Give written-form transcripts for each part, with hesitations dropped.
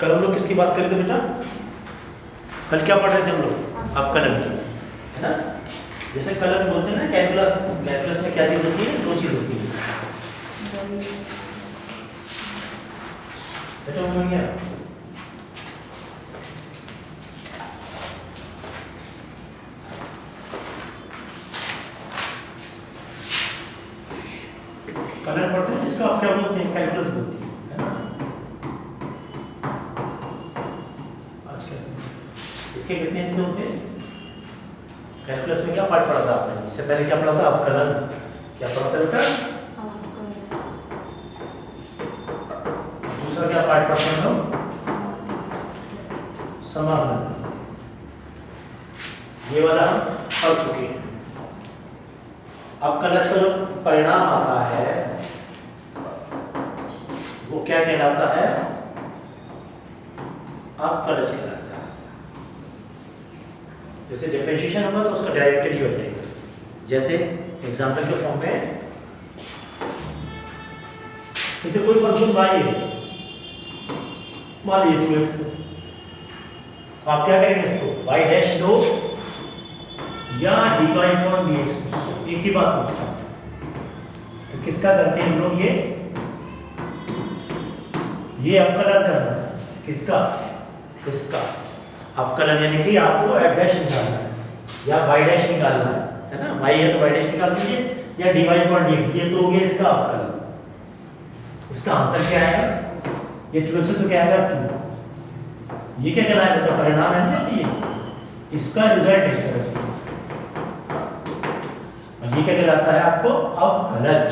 कल हम लोग किसकी बात कर रहे थे बेटा? कल क्या पढ़ रहे थे हम लोग? आप कलम की, है ना? जैसे कलम बोलते हैं ना, कैलकुलस, कैलकुलस में क्या चीज होती है? दो चीज होती है बेटा, हो गया? कलर पढ़ते हैं जिसको आप क्या बोलते हैं? कैलकुलस बोलते हैं, है ना? आज कैसे इसके कितने हिस्से होते हैं? कैलकुलस में क्या पार्ट पढ़ा था आपने? इससे पहले क्या पढ़ा था? आप कलर क्या पढ़ा था बेटा? दूसरा क्या पार्ट पढ़ते हैं लोग? समाकलन। ये वाला हम पढ़ चुके हैं। अब कलश का जो परिणाम आता है वो क्या कहलाता है? अब कलश कहलाता है। जैसे डिफरेंशिएशन होगा तो उसका डेरिवेटिव ही हो जाएगा। जैसे एग्जांपल के फॉर्म में, जैसे कोई फंक्शन y है, मान लीजिए 2x, तो आप क्या करेंगे? इसको y डैश लो या dy अपॉन dx, एक ही बात होती है। तो किसका करते हैं हम लोग? ये अवकलन करना है। किसका? इसका अवकलन, यानी कि आपको f डैश निकालना है या y डैश निकालना है ना? y है तो y डैश निकाल दीजिए, या dy अपॉन dx, ये तो हो गया इसका अवकलन। इसका आंसर क्या आएगा? ये 2x तो क्या आएगा? 2। ये क्या कहलाएगा? तो परिणाम है ना, ये इसका रिजल्ट इस तरह से। ये क्या कहलाता है आपको? अवकलज।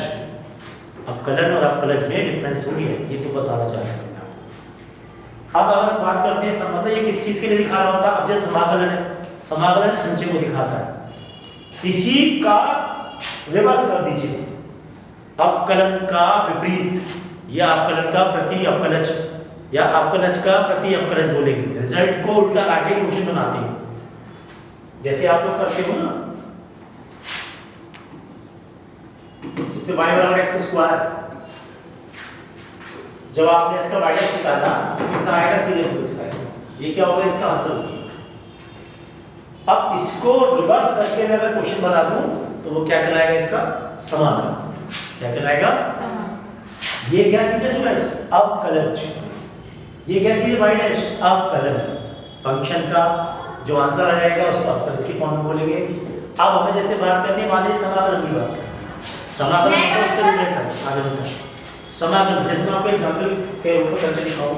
अवकलन और अवकलज में डिफरेंस हो गया, ये तो बताना चाह रहा हूं। अब अगर बात करते हैं मतलब ये किस चीज के लिए दिखा रहा होता? अब जैसे समाकलन है, समाकलन संचय को दिखाता है, इसी का रिवर्स कर दीजिए, अवकलन का विपरीत, या अवकलन का प्रति अवकलज, या अवकलज का प्रति अवकलज बोलेंगे। रिजल्ट को उल्टा लाके क्वेश्चन बनाते हैं, जैसे आप लोग करते हो ना, जिससे y बराबर x स्क्वायर, जब आपने इसका y डैश निकाला तो कितना आएगा? सीधे 2x आएगा। ये क्या होगा? इसका आंसर होगा। अब इसको रिवर्स करके मैं अगर क्वेश्चन बना दूं तो वो क्या कहलाएगा? इसका समाकलन। क्या कहलाएगा? ये क्या चीज है? 2x अवकलज। ये क्या चीज है? y डैश अवकलन। फंक्शन का जो आंसर आ जाएगा उसको अवकलज की फॉर्म में बोलेंगे। अब हमें जैसे बात करनी है, मान लीजिए समाकलन की बात, समाकलन का उसका रिजल्ट है आगे बढ़ना। समाकलन जैसे मैं आपको एग्जांपल के ऊपर करके दिखाऊं,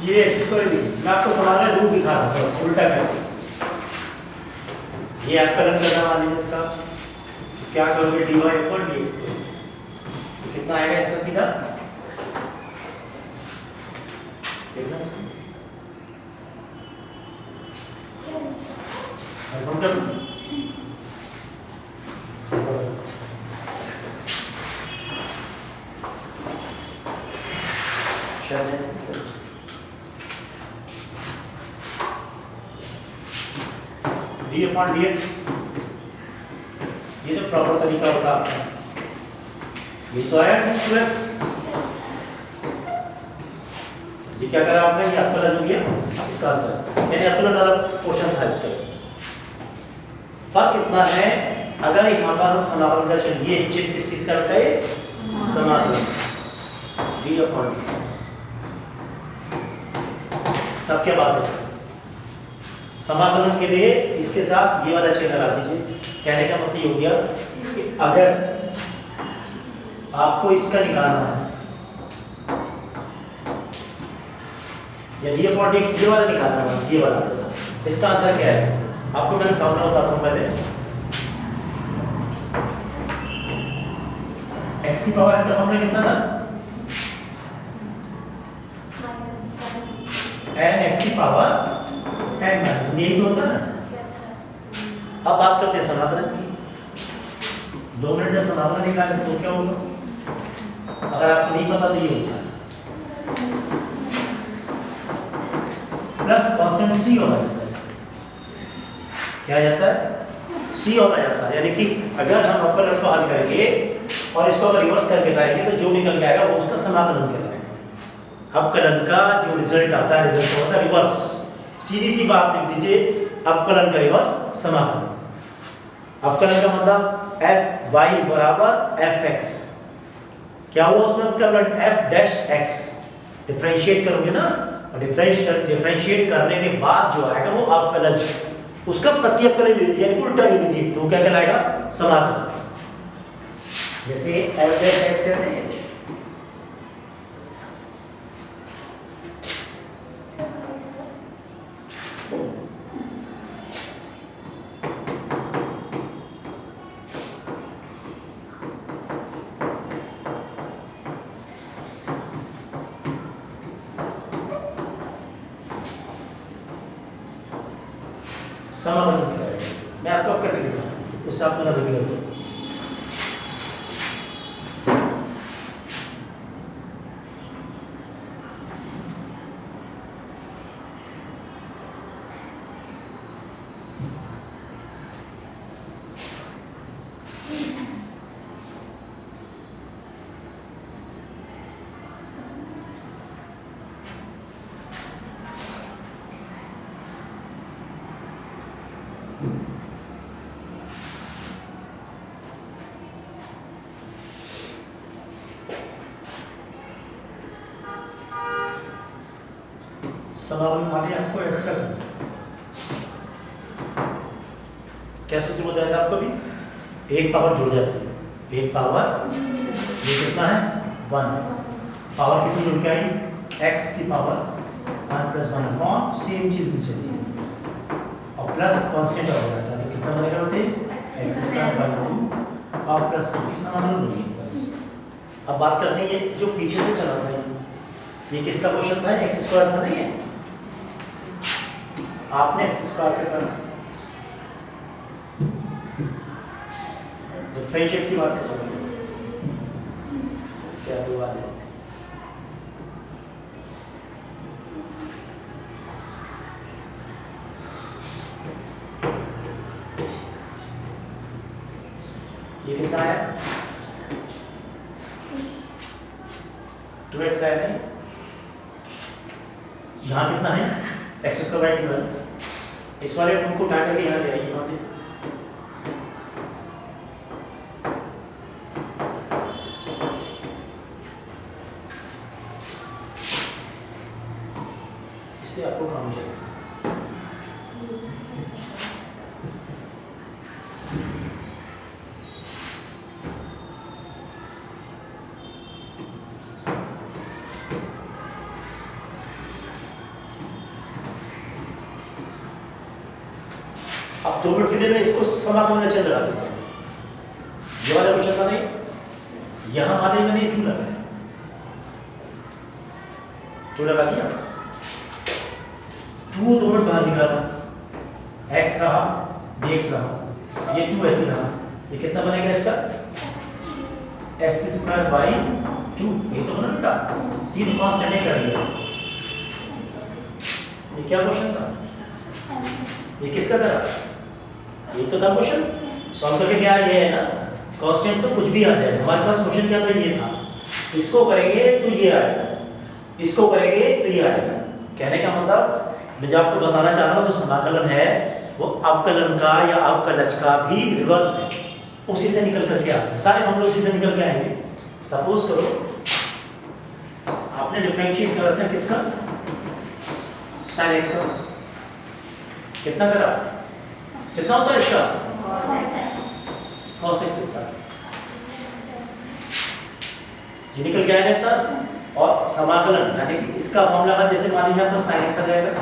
ये एक्सरसाइज मैं आपको समाकलन रूप दिखा रहा हूं, उल्टा करके। ये अवकलन करना वाले इसका तो क्या करोगे? dy अपॉन dx करोगे, तो कितना आएगा इसका सीधा? देखना इसको कंफर्म कर लो। d अपॉन dx, ये जो प्रॉपर तरीका होता है आपका, ये तो आया 2x, ये क्या करा आपने? ये अवकलन हो गया इसका आंसर, यानी अवकलन वाला पोर्शन था इसका। फर्क इतना है, अगर यहाँ पर हम समाकलन का चलिए, चिन्ह किस चीज का रखा है? समाकलन d अपॉन dx। तब क्या बात है? समाकलन के लिए इसके साथ ये वाला चिन्ह लगा दीजिए। कहने का मतलब ये हो गया कि अगर आपको इसका निकालना है, या d अपॉन dx ये वाला निकालना है, ये वाला, इसका आंसर क्या है? आपको मैंने फॉर्मूला बताता हूं पहले। x की पावर का हमने कितना था? n x की पावर n माइनस, यही तो होता है। अब बात करते हैं समाकलन की। 2 मिनट में समाकलन निकालें तो क्या होगा? अगर आपको नहीं पता तो ये होता है प्लस कांस्टेंट c होगा जाता है। क्या जाता है? c होगा जाता है। यानी कि अगर हम अवकलन को हल करेंगे और इसको अगर रिवर्स करके लाएंगे तो जो निकल के आएगा वो उसका समाकलन कहलाएगा। अवकलन का जो रिजल्ट आता है, रिजल्ट होता है रिवर्स। सीधी सी बात लिख दीजिए, अवकलन का रिवर्स समाकलन। अवकलन का मतलब fy बराबर fx, क्या हुआ उसमें अवकलन f डैश x। डिफरेंशिएट करोगे ना, और डिफरेंशिएट करने के बाद जो आएगा वो अवकलज, उसका प्रत्यवकलन ले लीजिए, उल्टा ले लीजिए, तो क्या कहलाएगा? समाकलन। जैसे f डैश x है ना, समाकलन करेंगे। मैं आपको अब करके दिखाऊंगा, उससे आप मेरा रेगुलर करो। समाकलन माने आपको x का क्या सूत्र बताया आपको भी? एक पावर जुड़ जाती है, एक पावर, ये कितना है? 1। पावर कितनी जुड़ के आई? x की पावर 1 + 1 अपॉन सेम चीज नीचे दी और प्लस कांस्टेंट हो जाता है, तो कितना बनेगा बेटे? x² और प्लस की समाकलन होगी। अब बात करते हैं ये जो पीछे से चला था, ये किसका क्वेश्चन था? x² था नहीं है, आपने x² का करना। डिफरेंशिएट की बात कर रहे हैं, क्या हुआ है? ये कितना है? 2x है नहीं, यहाँ कितना है? x²। इस वाले उनको उठा करके यहाँ ले आइए, यहाँ पे इससे आपको काम हो जाएगा। अब 2 मिनट के लिए मैं इसको समाकलन में चल रहा था, ये वाला क्वेश्चन था नहीं, यहाँ वाले मैंने 2 लगाया, 2 लगा दिया, 2 2 मिनट बाहर निकाला, x रहा, dx रहा, ये 2 ऐसे रहा, ये कितना बनेगा इसका? x² / 2, ये तो बना बेटा, सीधे कांस्टेंट कर लिया। ये क्या क्वेश्चन था? ये किसका था? ये तो था क्वेश्चन, सॉल्व करके क्या ये है ना, कांस्टेंट तो कुछ भी आ जाए। हमारे पास क्वेश्चन क्या था? ये था, इसको करेंगे तो ये आएगा, इसको करेंगे तो ये आएगा। कहने का मतलब मैं जो आपको बताना चाह रहा हूँ, जो समाकलन है वो अवकलन का या अवकलज का भी रिवर्स है, उसी से निकल करके आते हैं, सारे मामले उसी से निकल के आएंगे। सपोज करो आपने डिफरेंशिएट करा था किसका? sin x का, कितना करा? कितना होता है इसका? cos x होता है, ये निकल के आया था। और समाकलन यानी कि इसका मामला है, जैसे मान लीजिए आपको sin x आ जाएगा,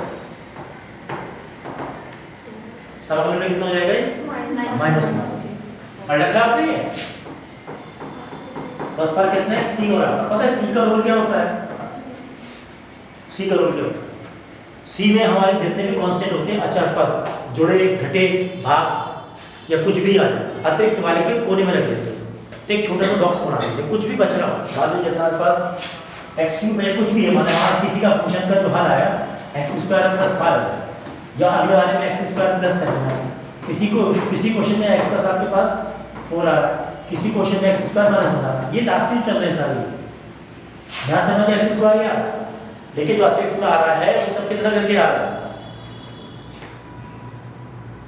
समाकलन में कितना हो जाएगा? -1। और लगा आपने बस फर्क कितना है? c हो रहा है। पता है c का रोल क्या होता है? c का रोल क्या होता है? सी में हमारे जितने भी कांस्टेंट होते हैं अचर पद, जुड़े, घटे, भाग या कुछ भी आ जाए अतिरिक्त वाले के कोने में रख देते हैं। तो एक छोटा सा बॉक्स बना देते हैं, कुछ भी बच रहा हो, मान लीजिए जैसे हमारे पास एक्स क्यूब में कुछ भी है, मतलब हमारा किसी का फंक्शन का जो हल आया एक्स स्क्वायर प्लस 5 या अगले वाले में एक्स स्क्वायर प्लस 7 है, किसी क्वेश्चन में एक्स प्लस आपके पास 4 आ रहा है, किसी क्वेश्चन में एक्स स्क्वायर माइनस 1 आ रहा है, ये लास्ट में चल रहे हैं सारे। यहाँ समझ एक्स स्क्वायर या, लेकिन जो अतिरिक्त में आ रहा है वो सब कितना करके आ रहा है,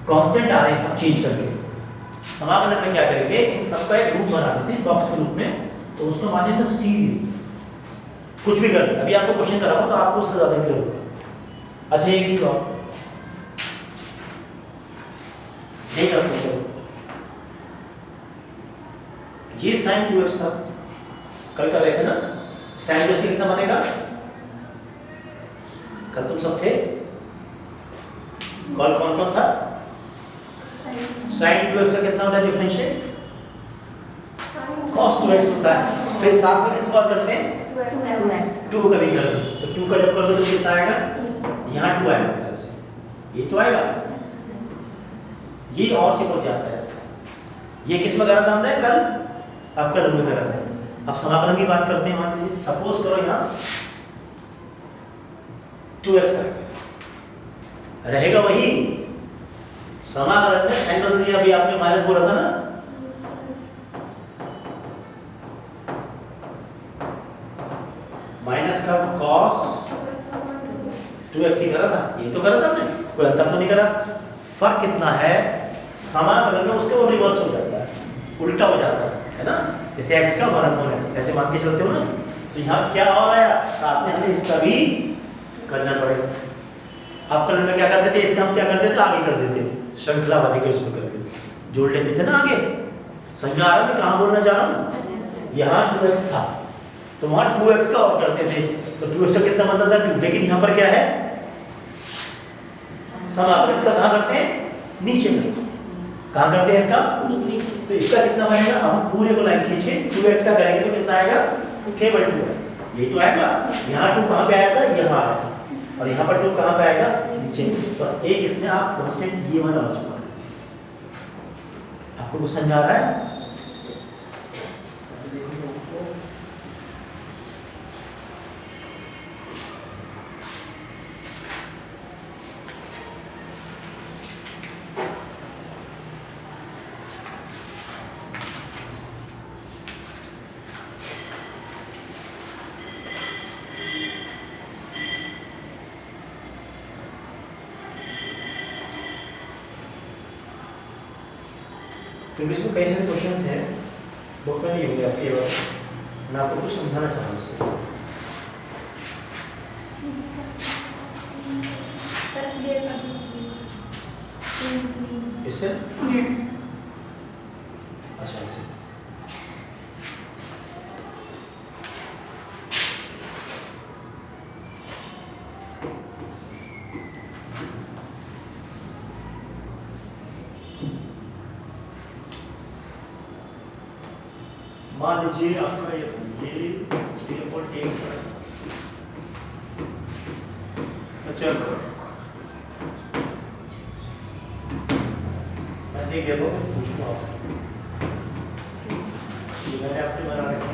कांस्टेंट आ रहे हैं सब चेंज करके। समाकलन में क्या करेंगे, इन सबका एक रूप बना देते हैं बॉक्स के रूप में, तो उसको मानेंगे सी। कुछ भी कर, अभी आपको क्वेश्चन कर रहा हूं तो आपको उससे ज्यादा क्लियर होगा। अच्छा एक चीज और नहीं करते, चलो ये sin 2x था, कल कर रहे थे ना, sin 2x कितना बनेगा, कल तुम सब थे, कल कौन कौन था, sin 2x का कितना होता है डिफरेंशियल, cos 2x होता है, फिर साथ में किस बार करते हैं 2 का भी कर दो, तो 2 का जब कर दो तो कितना आएगा, यहाँ 2 आएगा, ये तो आएगा, ये और चिपक जाता है इसका। ये किस में करा था हमने कल, आपका रूप में करा था। अब समाकलन की बात करते हैं, मान लीजिए सपोज करो यहाँ 2x रहेगा वही, समाकलन में साइन बदल दिया, अभी आपने माइनस बोला था ना, माइनस का cos 2x ही करा था, ये तो करा था हमने, कोई अंतर तो नहीं करा। फर्क कितना है, समाकलन में उसके वो रिवर्स हो जाता है, उल्टा हो जाता है ना, जैसे x का वर्गमूल x ऐसे मान के चलते हो ना, तो यहाँ क्या हो रहा है, साथ में हमें इसका भी करना पड़ेगा। आप कल में क्या करते थे, इसका हम क्या करते थे, आगे कर देते थे, श्रृंखला वाले के उसमें करके जोड़ लेते थे ना आगे। समझ आ रहा है मैं कहाँ बोलना चाह रहा हूँ, यहाँ 2x था तो वहाँ 2x का और करते थे, तो 2x का कितना बनता था 2, लेकिन यहाँ पर क्या है, समाकलन इसका कहाँ करते हैं, नीचे में, कहाँ करते हैं इसका नीचे, तो इसका कितना बनेगा, हम पूरे को लाइन खींचे 2x का करेंगे तो कितना आएगा, केवल 2 है, यही तो आएगा। यहाँ 2 कहाँ पे आया था, यहाँ आया था, और यहाँ पर 2 कहाँ पे आएगा, नीचे। बस एक इसमें आप कांस्टेंट ये वाला हो चुका है, आपको कुछ समझ आ रहा है। इंग्लिश में कई सारे क्वेश्चंस हैं, बुक में नहीं होंगे आपके बार, मैं आपको कुछ समझाना चाह रहा हूँ इससे अच्छा इससे मान लीजिए आपका ये अच्छा मैं देख लिया पूछूंगा आपसे, मैंने आपके बना रखे,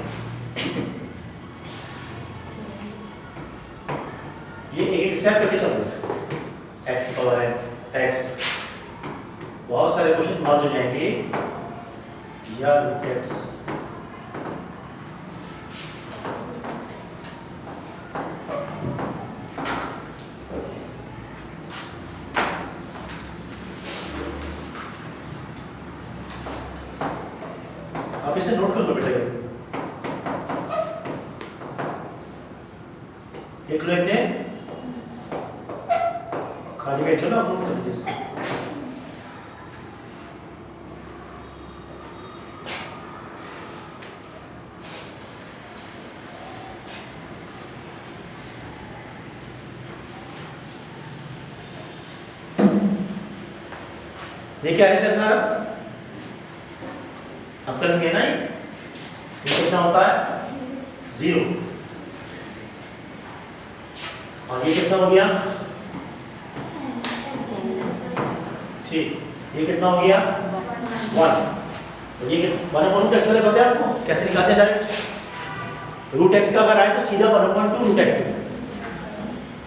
ये एक स्टेप करके चल रहे हैं, एक्स पावर है एक्स, बहुत सारे क्वेश्चन मर्ज हो जाएंगे या एक्स, आप इसे नोट कर लो बेटा, एक लेते हैं खाली बैठ चलो, आप नोट कर लीजिए इसको। ये क्या है इधर सारा, अब करेंगे ना, ये कितना होता है 0, और ये कितना हो गया ठीक, ये कितना हो गया 1। तो ये 1/√x वाले पता है आपको कैसे निकालते हैं डायरेक्ट? रूट x का अगर आए तो सीधा 1/2 रूट x लिखते हैं।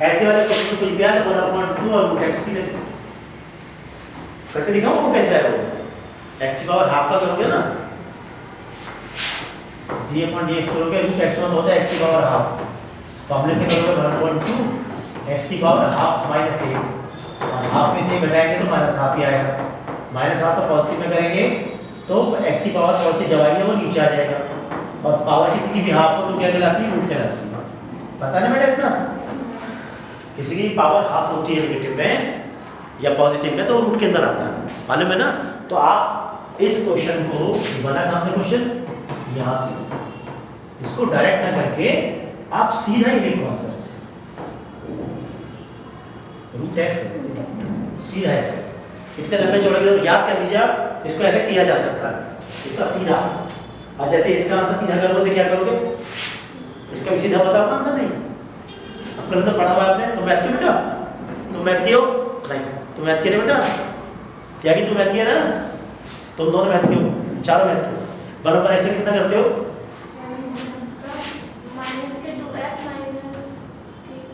ऐसे वाले क्वेश्चन में कुछ भी आए तो 1/2 और रूट x ही लेते हैं। करके दिखाऊं वो कैसे आएगा? x की पावर हाफ का करोगे ना, d/dx करोगे, रूट x होता है x की पावर हाफ, फॉर्मूले से करोगे 1/2 x की पावर हाफ माइनस 1, और हाफ में से घटाएंगे तो माइनस हाफ ही आएगा। माइनस हाफ को पॉजिटिव में करेंगे तो x की पावर पॉजिटिव जब आएगी वो नीचे आ जाएगा, और पावर किसी की भी हाफ हो तो क्या कहलाती है? रूट कहलाती है। पता नहीं बेटा इतना? किसी की पावर हाफ होती है नेगेटिव में या पॉजिटिव में तो रूट के अंदर आता है, मालूम है ना? तो आप इस क्वेश्चन को बना कहां से क्वेश्चन? यहां से। इसको डायरेक्ट ना करके आप सीधा ही लिखो आंसर से, रूट x सीधा ऐसे कितने लंबे चौड़े के याद कर लीजिए आप। इसको ऐसे किया जा सकता है, इसका सीधा। और जैसे इसका आंसर सीधा करोगे तो क्या करोगे? इसका भी सीधा बताओ आंसर नहीं। अब कल तो पढ़ा हुआ आपने, तो मैथ बेटा, तुम मैथ हो नहीं, तुम मैथ के बेटा, क्या कि तुम मैथ है ना, तुम दोनों मैथ के हो, चारों मैथ के हो। बराबर ऐसे कितना करते हो?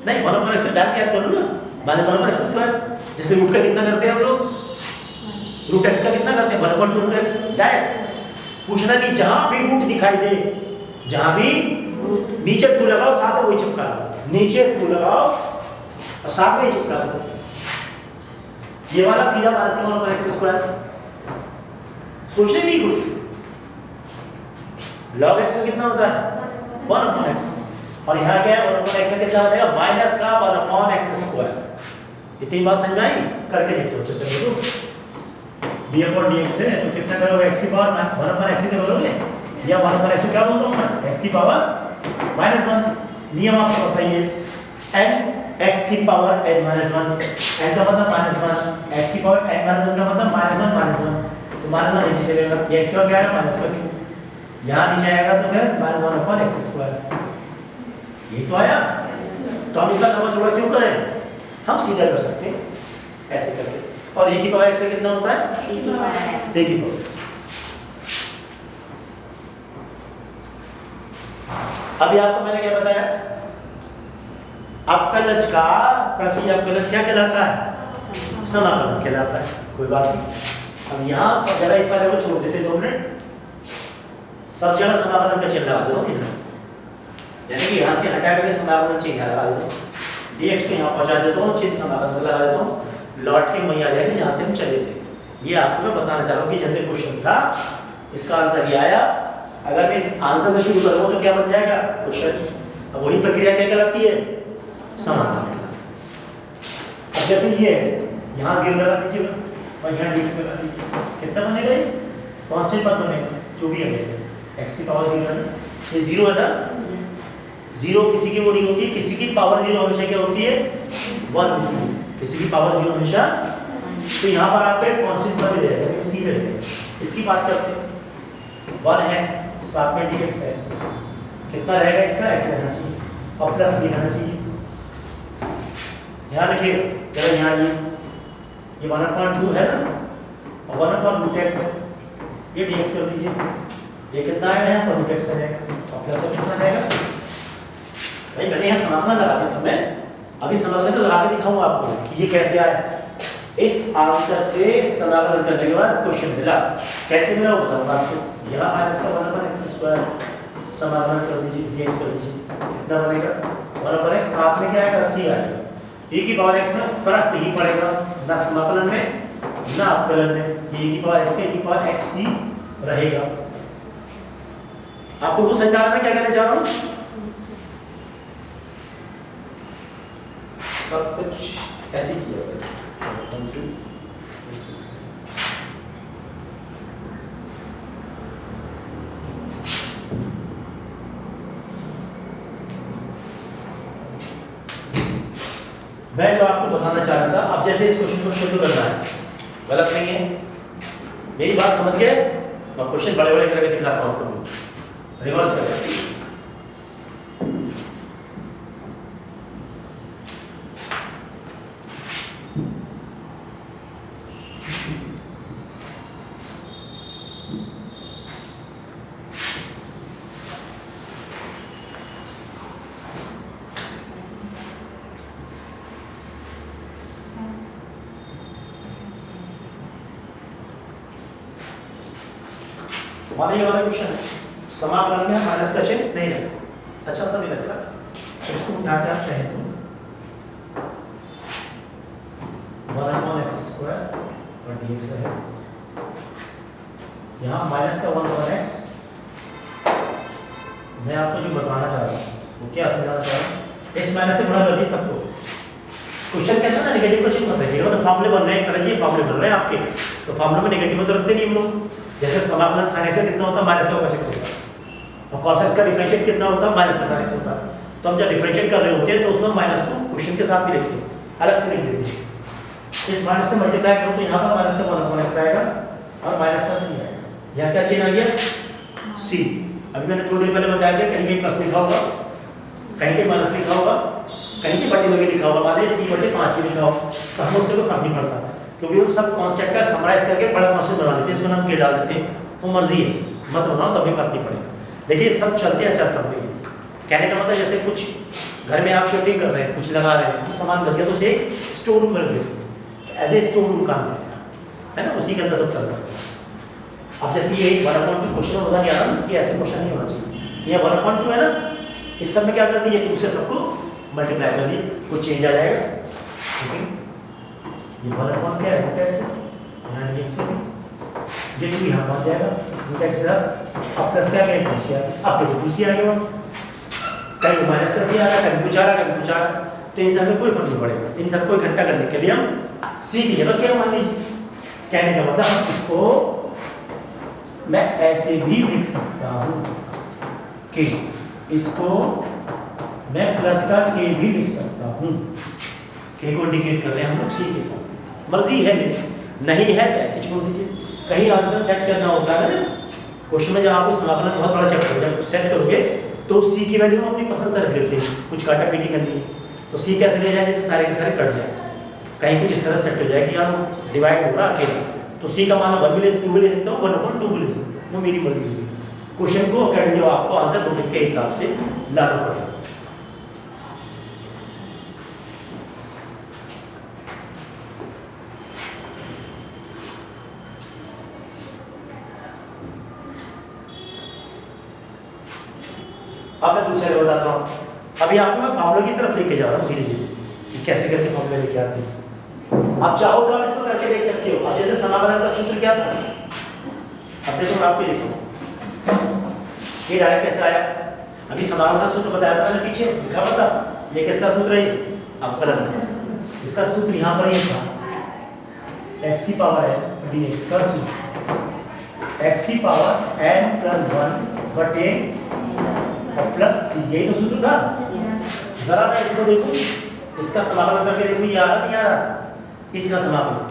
नहीं, बराबर ऐसे डाल के याद करो ना, माइनस बराबर एक्स स्क्वायर। जैसे रूट का कितना करते हैं हम लोग? रूट x का कितना करते हैं? 1/2 रूट x डायरेक्ट। पूछना नहीं, जहां भी रूट दिखाई दे, जहां भी नीचे 2 लगाओ साथ में वही चिपका लो, नीचे 2 लगाओ और साथ में ही चिपका लो। ये वाला सीधा माइनस का 1/x स्क्वायर, सोचने नहीं कुछ। log x का कितना होता है? 1/x, और यहाँ क्या है? 1/x का कितना हो जाएगा? माइनस का 1/x स्क्वायर। इतनी बात समझ आई? करके देखो, चलो देखो, d/dx है तो कितना करोगे? x की पावर 1/x से करोगे, या 1/x क्या बोल रहा हूं मैं? x की पावर -1। नियम आपको बताइए, n x की पावर n-1, n का मतलब -1, x की पावर n-1 का मतलब -1, तो -1 नीचे चलेगा, ये x का क्या है? -1, यहाँ नीचे आएगा तो फिर -1/x²। ये तो आया। तो हम इसका समझ छोड़ा क्यों करें? हम सीधा कर सकते हैं ऐसे करके। और e की पावर x का कितना होता है? e की पावर। अभी आपको मैंने क्या बताया? अपकलज का प्रति अपकलज क्या कहलाता है? समाकलन कहलाता है। कोई बात नहीं। अब यहाँ सब जगह इस वाले को छोड़ देते 2 मिनट, सब जगह समाकलन का चिन्ह लगा दो इधर, यानी कि यहाँ से हटा करके समाकलन चिन्ह लगा दो, dx को यहाँ पहुँचा देता हूँ, चिन्ह समाकलन लगा देता हूँ, लौट के वहीं आ जाएगी जहाँ से हम चले थे। ये आपको मैं बताना चाह रहा हूँ कि जैसे क्वेश्चन था, इसका आंसर ये आया, अगर मैं इस आंसर से शुरू करूँ तो क्या बन जाएगा? क्वेश्चन। अब वही प्रक्रिया क्या कहलाती है? समाकलन। अब जैसे ये है, यहाँ 0 लगा दीजिएगा और यहाँ dx लगा दीजिए, कितना बनेगा? ये कांस्टेंट पद बनेगा, जो भी है x की पावर 0 है, ये 0 है ना, 0 किसी की वो नहीं होती, किसी की पावर 0 हमेशा क्या होती है? 1 होती है, किसी की पावर 0 हमेशा। तो यहाँ पर आपको एक कांस्टेंट पद रहेगा, c रहेगा। इसकी बात करते हैं, 1 है, साथ में dx है, कितना रहेगा इसका? x रहना चाहिए और प्लस b रहना चाहिए। ध्यान रखिएगा, जरा यहाँ ये 1/2 है ना, और 1/√x है, ये dx कर दीजिए, ये कितना आएगा? यहाँ पर √x रहेगा और प्लस में कितना रहेगा? भाई मैंने यहाँ समाकलन लगा दिया समय, अभी समाकलन लगा के दिखाऊंगा आपको कि ये कैसे आया। इस आंसर से समाकलन करने के बाद क्वेश्चन मिला, कैसे मिला वो बताऊंगा आपको। यहाँ माइनस का 1/x² समाकलन कर दीजिए, dx कर दीजिए, कितना बनेगा? 1/x, साथ में क्या आएगा? c आएगा। e की पावर x में फर्क नहीं पड़ेगा, ना समाकलन में ना अपकलन में, e की पावर x के e की पावर x ही रहेगा। आपको कुछ समझ आ रहा है क्या कहना चाह रहा हूँ? सब कुछ ऐसे ही किया होगा। मैं जो आपको बताना चाह रहा था, अब जैसे इस क्वेश्चन को शुरू करना है, गलत नहीं है, मेरी बात समझ गए? मैं क्वेश्चन बड़े बड़े करके दिखाता हूँ आपको, रिवर्स करके। हमारा ये वाला क्वेश्चन है, समाकलन में माइनस का चिन्ह नहीं है, अच्छा सा नहीं लगता, इसको उठा के आप कहें तो 1/x² और dx है, यहाँ माइनस का 1/x। मैं आपको जो बताना चाह रहा हूँ वो क्या समझाना चाह रहा हूँ, इस माइनस से गुणा कर दिए सबको। क्वेश्चन कहता है ना नेगेटिव का चिन्ह मत रखिएगा, तो फॉर्मूले बन रहे हैं, तरह ये फॉर्मूले बन रहे हैं आपके, तो फॉर्मूले में नेगेटिव तो रखते नहीं हम लोग। जैसे समाकलन sin x का कितना होता है, माइनस का cos x होता है, और cos x का डिफरेंशिएट कितना होता है, माइनस का sin x होता है। तो हम जब डिफरेंशिएट कर रहे होते हैं तो उसमें माइनस को क्वेश्चन के साथ भी लिखते हैं, अलग से लिख देते हैं। इस माइनस से मल्टीप्लाई करो तो यहाँ पर माइनस का 1/x आएगा और माइनस का c आएगा। यहाँ क्या चिन्ह आ गया, c। अभी मैंने थोड़ी देर पहले बताया था, कहीं कहीं प्लस लिखा होगा, कहीं कहीं माइनस लिखा होगा, कहीं के बटे में लिखा होगा, मान लीजिए c/5 भी लिखा हो, तो हम उससे कोई फर्क नहीं पड़ता, क्योंकि वो सब कांस्टेंट का समराइज करके बड़ा कांस्टेंट बना देते हैं, इसमें हम के डाल देते हैं, तो मर्जी है, मत बनाओ तभी फर्क नहीं पड़ेगा। लेकिन सब चलते हैं अचल पड़ते हैं। कहने का मतलब जैसे कुछ घर में आप शिफ्टिंग कर रहे हैं, कुछ लगा रहे हैं, कुछ सामान बच गया तो उसे स्टोर रूम में रख देते, एज ए स्टोर रूम काम है ना, उसी के अंदर सब चल रहा है। अब जैसे ये 1/2 क्वेश्चन मजा नहीं आ रहा कि ऐसे क्वेश्चन नहीं होना चाहिए, ये 1/2 है ना, इस सब में क्या कर दिए, 2 से सबको मल्टीप्लाई कर दिए, कुछ चेंज आ जाएगा, ठीक है। ये 1/2 क्या है, कैसे यहाँ ये से ये 2 यहाँ पहुँच जाएगा, इनका एक्स्ट्रा अब प्लस क्या है, सी आ गया, अब देखो सी आ गया, कहीं माइनस का सी आ रहा है, कभी कुछ आ रहा है, कभी कुछ आ रहा है, तो इन सब में कोई फर्क नहीं पड़ेगा। इन सबको इकट्ठा करने के लिए हम सी की जगह क्या मान लीजिए, कहने का मतलब हम इसको मैं ऐसे भी लिख सकता हूँ कि इसको मैं प्लस का के भी लिख सकता हूँ, के को इंडिकेट कर रहे हैं हम लोग सी के फॉर्म, मर्जी है मेरी, नहीं है तो ऐसे छोड़ दीजिए। कहीं आंसर सेट करना होता है ना क्वेश्चन में, जब आपको समाकलन बहुत बड़ा चैप्टर जब सेट करोगे तो सी की वैल्यू अपनी पसंद से रख लेते हैं, कुछ काटा पीटी करनी है तो सी कैसे ले जाए, जैसे सारे के सारे कट जाए, कहीं कुछ इस तरह सेट हो जाए कि यार डिवाइड हो रहा अकेला, तो सी का मान 1 भी ले 2 भी ले सकता हूँ, 1/2 भी ले सकता हूँ, वो मेरी मर्जी होगी। क्वेश्चन को अकॉर्डिंग आपको आंसर बुक के हिसाब से लाना पड़ेगा। अब मैं दूसरे को बताता हूँ, अभी आपको मैं फार्मूला की तरफ लेके जा रहा हूँ धीरे धीरे कि कैसे कैसे फार्मूला लेके आते हैं। आप चाहो तो आप इसको करके देख सकते हो। अब जैसे समाकलन का सूत्र क्या था, अब देखो आप भी लिखो, ये डायरेक्ट कैसे आया, अभी समाकलन का सूत्र बताया था ना पीछे लिखा हुआ था, ये किसका सूत्र है, अवकलन का, इसका सूत्र यहाँ पर ये था, x की पावर है dx का सूत्र, x की पावर n+1/+ यही तो सूत्र था। जरा मैं इसको देखूं, इसका समाकलन करके देखूं, ये आ रहा नहीं आ रहा, इसका समाकलन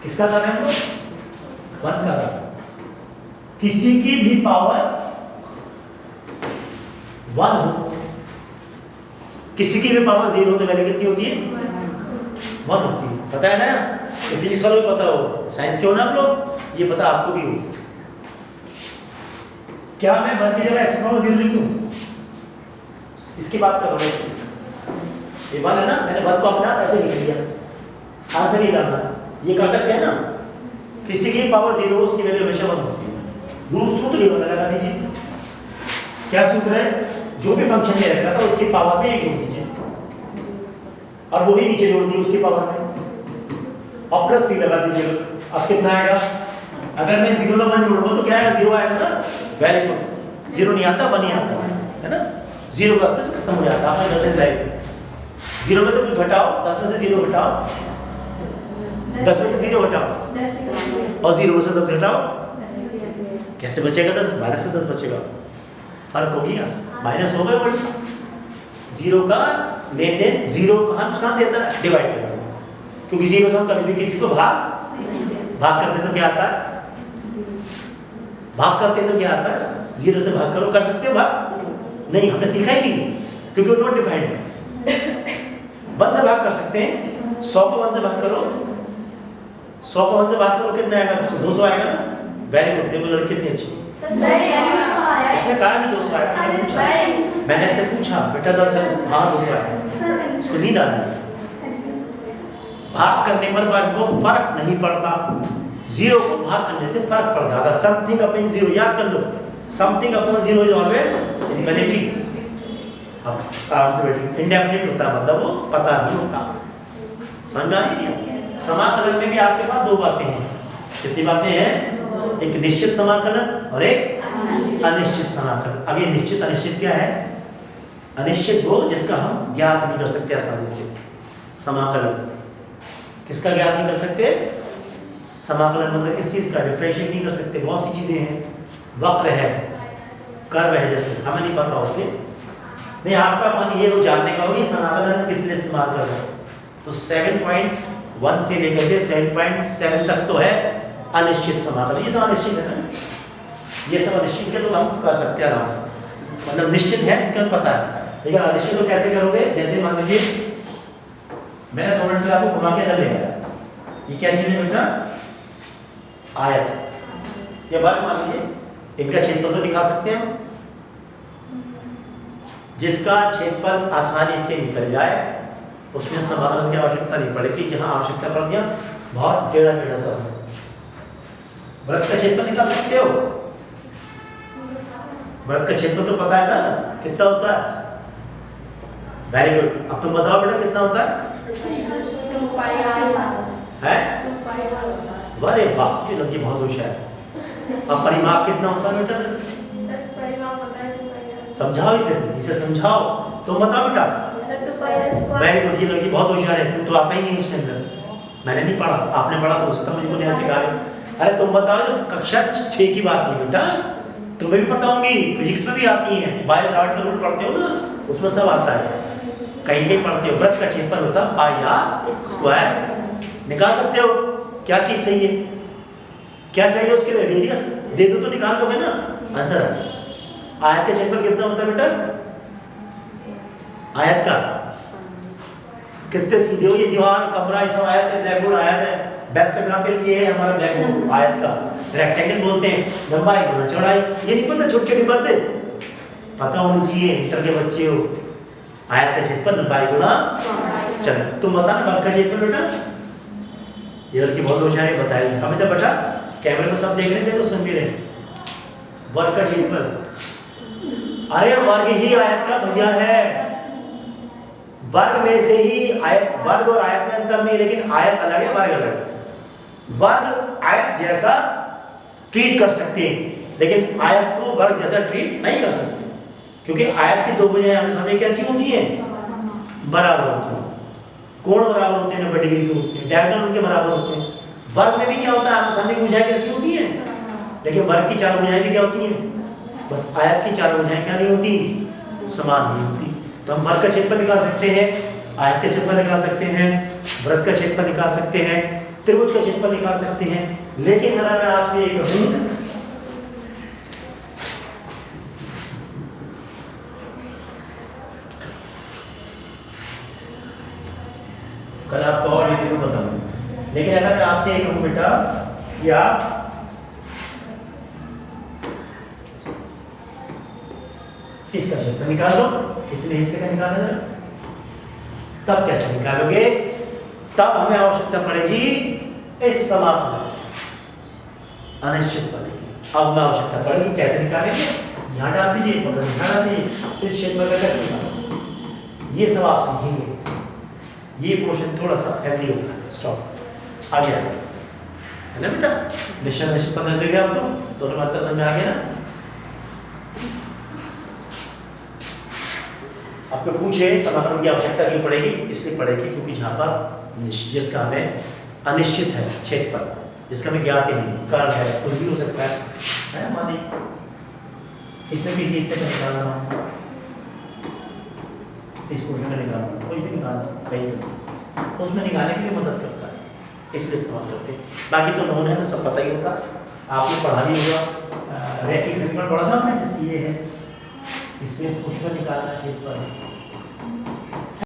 किसका कर रहे हैं हम लोग, 1 का, किसी की भी पावर 1 हो, किसी की भी पावर 0 तो वैल्यू कितनी होती है, 1 होती है, पता है ना, तो फिजिक्स वालों को पता हो, साइंस के हो ना आप लोग, ये पता आपको भी हो। क्या मैं 1 की जगह x/0 लिख दूं, इसकी बात कर रहा हूं, ये 1 है ना, मैंने 1 को अपना ऐसे लिख लिया, आंसर ही डालना, ये कर सकते हैं ना, किसी की पावर 0 उसकी वैल्यू हमेशा 1 होती है। रूल सूत्र ये वाला लगा दीजिए, क्या सूत्र है, जो भी फंक्शन में रखा था उसकी पावर में 1 जोड़ दीजिए और वही नीचे जोड़ दीजिए उसकी पावर में और प्लस c लगा दीजिए, अब कितना आएगा, अगर मैं 0 में 1 जोड़ूंगा तो क्या आएगा, 0 आएगा ना, वेरी गुड, 0 नहीं आता 1 नहीं आता है ना, 0 का अस्तित्व खत्म हो जाता है, आपने गलत लाइफ 0 में से कुछ घटाओ, 10 में से 0 घटाओ, 10 में से 0 घटाओ और 0 से 10 घटाओ, कैसे बचेगा 10, माइनस से 10 बचेगा, फर्क हो गया, माइनस हो गया, 0 का लेन देन 0 कहाँ नुकसान देता है, डिवाइड करता है, क्योंकि 0 से हम कभी भी किसी को भाग करते तो क्या आता है, भाग करते तो क्या आता है, 0 से भाग करो, कर सकते हो भाग, नहीं हमने सीखा ही नहीं, क्योंकि वो नॉट डिफाइंड है। 1 से भाग कर सकते हैं, 100 को 1 से भाग करो, 100 को 1 से भाग करो कितना आएगा, 200 आएगा ना, वेरी गुड, देखो लड़की कितनी अच्छी, उसने कहा भी 200 आएगा, मैंने इससे पूछा बेटा 10 है, हाँ 200 आएगा, उसको नींद आ रही है, भाग करने पर को फर्क नहीं पड़ता, जीरो को भाग करने से फर्क पड़ जाता है। समथिंग अपॉन जीरो याद कर लो, something upon zero is always infinity. अब आराम से बैठिए, इंडेफिनिट होता है मतलब वो पता नहीं होता। समझ में आ रही है? समाकलन में भी आपके पास दो बातें हैं। कितनी बातें हैं? एक निश्चित समाकलन और एक अनिश्चित समाकलन। अब ये निश्चित अनिश्चित क्या है? अनिश्चित वो जिसका हम ज्ञात नहीं कर सकते आसानी से। समाकलन किसका ज्ञात नहीं कर सकते? समाकलन मतलब किस चीज का? डिफरेंशिएट नहीं कर सकते। बहुत सी चीजें हैं, वक्र है, कर्व है, जैसे हमें नहीं पता होते। नहीं, आपका मन ये जानने का हो कि समाकलन किस लिए इस्तेमाल कर रहे हैं। तो 7.1 से लेकर के 7.7 तक तो है अनिश्चित समाकलन। ये सब अनिश्चित है ना, ये सब अनिश्चित के तो हम कर सकते हैं आराम से, मतलब निश्चित है इनका पता है। लेकिन अनिश्चित तो कैसे करोगे? जैसे मान लीजिए मैंने 2 मिनट में आपको घुमा के इधर ले आया, ये क्या चीज है बेटा? आयत। ये बात मान लीजिए, इनका क्षेत्रफल तो निकाल सकते हैं हम। जिसका क्षेत्रफल आसानी से निकल जाए उसमें समाकलन की आवश्यकता नहीं पड़ेगी। जहां आवश्यकता पड़ गया बहुत टेढ़ा टेढ़ा सा वृत्त का क्षेत्रफल निकाल सकते हो। वृत्त का क्षेत्रफल तो पता है ना कितना होता है? Very good. अब तुम बताओ बेटा कितना होता है? अरे वाह, ये लड़की बहुत होशियार है। अब परिमाप कितना होता है बेटा? समझाओ इसे समझाओ। तुम बताओ बेटा। वेरी गुड, ये लड़की बहुत होशियार है। तुम तो आता ही नहीं उसके अंदर, मैंने नहीं पढ़ा, आपने पढ़ा तो हो सकता मुझे नहीं सिखा रहे। अरे तुम बताओ, जब कक्षा 6 की बात नहीं बेटा, तुम्हें भी पता होंगी, फिजिक्स में भी आती है, बायो आर्ट का रूल पढ़ते हो ना, उसमें सब आता है। कहीं कहीं पढ़ते हो। वृत्त का क्षेत्रफल होता है पाई आर स्क्वायर। निकाल सकते हो क्या चीज सही है, क्या चाहिए उसके लिए? रेडियस दे दो तो निकाल दोगे ना आंसर। आयत का क्षेत्रफल कितना होता है बेटा? आयत का कितने सीधे हो, ये दीवार, कमरा, ये सब आयत है, ब्लैक बोर्ड आयत है। बेस्ट एग्जांपल ये है हमारा ब्लैक बोर्ड आयत का। रेक्टेंगल बोलते हैं, लंबाई गुना चौड़ाई। ये नहीं पता? छोटी छोटी बातें पता होनी चाहिए, इंटर के बच्चे हो। आयत का क्षेत्रफल लंबाई गुना चलो तुम बता ना वर्ग का क्षेत्रफल बेटा। ये लड़की बहुत होशियार है, बताएगी हमें। तो बेटा कैमरे में सब देख रहे थे तो सुन भी रहे। वर्ग का क्षेत्रफल, अरे वर्ग ही आयत का भैया है। वर्ग में से ही आयत, वर्ग और आयत में अंतर नहीं, लेकिन आयत अलग है वर्ग अलग। वर्ग आयत जैसा ट्रीट कर सकते हैं, लेकिन आयत को वर्ग जैसा ट्रीट नहीं कर सकते, क्योंकि आयत की दो भुजाएं हमेशा कैसी होती हैं? बराबर होती हैं। कोण बराबर होते हैं, 90 डिग्री के होते हैं, डायगोनल उनके बराबर होते हैं। वर्ग में भी क्या होता है? सामने की भुजाएं कैसी होती हैं, लेकिन वर्ग की 4 भुजाएं भी क्या होती हैं? बस आयत की 4 भुजाएं क्या नहीं होती? समान नहीं होती। तो हम वर्ग का क्षेत्रफल निकाल सकते हैं, आयत का क्षेत्रफल निकाल सकते हैं, वृत्त का क्षेत्रफल निकाल सकते हैं, त्रिभुज का क्षेत्रफल निकाल सकते हैं। लेकिन अगर मैं आपसे ये कहूं, कल आपको और डिटेल में बताऊंगा, लेकिन अगर मैं आपसे ये कहूं बेटा कि आप इसका क्षेत्रफल निकाल दो, इतने हिस्से का निकालना है, तब कैसे निकालोगे? तब हमें आवश्यकता पड़ेगी इस समाकलन अनिश्चित पड़ेगी। अब हमें आवश्यकता पड़ेगी कैसे निकालेंगे? यहाँ डाल दीजिए, यहाँ डाल दीजिए, इस क्षेत्र में कैसे निकालेंगे ये सब आप समझेंगे। ये पोर्शन थोड़ा सा हेल्दी होगा। स्टॉप, आगे है ना बेटा? निश्चित पता चल गया आपको? दोनों बात समझ में आ गया ना? आपको पूछे समाकलन की आवश्यकता क्यों पड़ेगी? इसलिए पड़ेगी क्योंकि जहाँ पर जिसका हमें अनिश्चित है क्षेत्रफल, जिसका हमें ज्ञात ही नहीं, कर्व है, कुछ भी हो सकता है मानी इसमें किसी हिस्से का निकालना, इस पोर्शन का निकालना, कुछ भी निकालना कहीं भी, उसमें निकालने के लिए मदद करता है, इसलिए इस्तेमाल करते हैं। बाकी तो नॉन है ना, सब पता ही होगा, आपने पढ़ा भी होगा। रैखिक समीकरण पढ़ा था आपने, जैसे ये है, इसमें इस पोर्शन का निकालना क्षेत्रफल है।